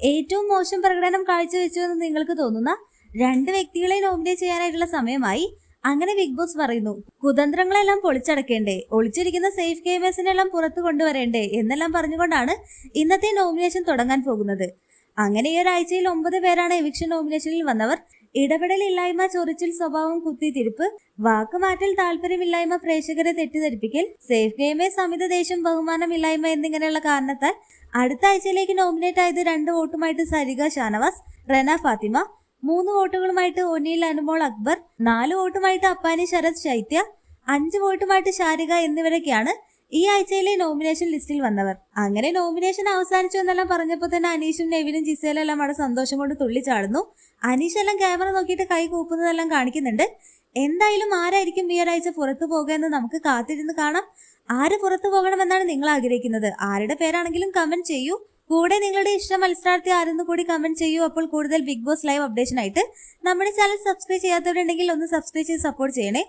ഏറ്റവും മോശം പ്രകടനം കാഴ്ചവെച്ചു എന്ന് നിങ്ങൾക്ക് തോന്നുന്ന 2 വ്യക്തികളെ നോമിനേറ്റ് ചെയ്യാനായിട്ടുള്ള സമയമായി. അങ്ങനെ ബിഗ് ബോസ് പറയുന്നു, കുതന്ത്രങ്ങളെല്ലാം പൊളിച്ചടക്കേണ്ടേ, ഒളിച്ചിരിക്കുന്ന സേഫ് ഗെയിമേഴ്സിനെല്ലാം പുറത്തു കൊണ്ടുവരേണ്ടേ എന്നെല്ലാം പറഞ്ഞുകൊണ്ടാണ് ഇന്നത്തെ നോമിനേഷൻ തുടങ്ങാൻ പോകുന്നത്. അങ്ങനെ ഈ ഒരാഴ്ചയിൽ 9 പേരാണ് എവിക്ഷൻ നോമിനേഷനിൽ വന്നവർ. ഇടപെടലില്ലായ്മ, ചൊറിച്ചിൽ സ്വഭാവം, കുത്തിത്തിരിപ്പ്, വാക്കുമാറ്റൽ, താല്പര്യമില്ലായ്മ, പ്രേക്ഷകരെ തെറ്റിദ്ധരിപ്പിക്കൽ, സേഫ് ഗെയിമേഴ്സ്, അമിത ദേഷ്യം, ബഹുമാനമില്ലായ്മ എന്നിങ്ങനെയുള്ള കാരണത്താൽ അടുത്ത ആഴ്ചയിലേക്ക് നോമിനേറ്റ് ആയത് 2 വോട്ടുമായിട്ട് സരിക ഷാനവാസ്, റെന ഫാത്തിമ, 3 വോട്ടുകളുമായിട്ട് ഒനീൽ അനുമോൾ അക്ബർ, 4 വോട്ടുമായിട്ട് അപ്പാനി ശരത് ശൈത്യ, 5 വോട്ടുമായിട്ട് ശാരിക എന്നിവരൊക്കെയാണ് ഈ ആഴ്ചയിലെ നോമിനേഷൻ ലിസ്റ്റിൽ വന്നവർ. അങ്ങനെ നോമിനേഷൻ അവസാനിച്ചു എന്നെല്ലാം പറഞ്ഞപ്പോൾ തന്നെ അനീഷും നെവിനും ജിസേലും എല്ലാം അവിടെ സന്തോഷം കൊണ്ട് തുള്ളിച്ചാടുന്നു. അനീഷ് എല്ലാം ക്യാമറ നോക്കിയിട്ട് കൈ കൂപ്പുന്നതെല്ലാം കാണിക്കുന്നുണ്ട്. എന്തായാലും ആരായിരിക്കും ഈ ഒരാഴ്ച പുറത്തു പോകുകയെന്ന് നമുക്ക് കാത്തിരുന്ന് കാണാം. ആര് പുറത്തു പോകണമെന്നാണ് നിങ്ങൾ ആഗ്രഹിക്കുന്നത്? ആരുടെ പേരാണെങ്കിലും കമന്റ് ചെയ്യൂ. കൂടെ നിങ്ങളുടെ ഇഷ്ട മത്സരാർത്ഥി ആരെന്ന് കൂടി കമന്റ് ചെയ്യൂ. അപ്പോൾ കൂടുതൽ ബിഗ് ബോസ് ലൈവ് അപ്ഡേഷൻ ആയിട്ട് നമ്മുടെ ചാനൽ സബ്സ്ക്രൈബ് ചെയ്യാത്തവരുണ്ടെങ്കിൽ ഒന്ന് സബ്സ്ക്രൈബ് ചെയ്ത് സപ്പോർട്ട് ചെയ്യണേ.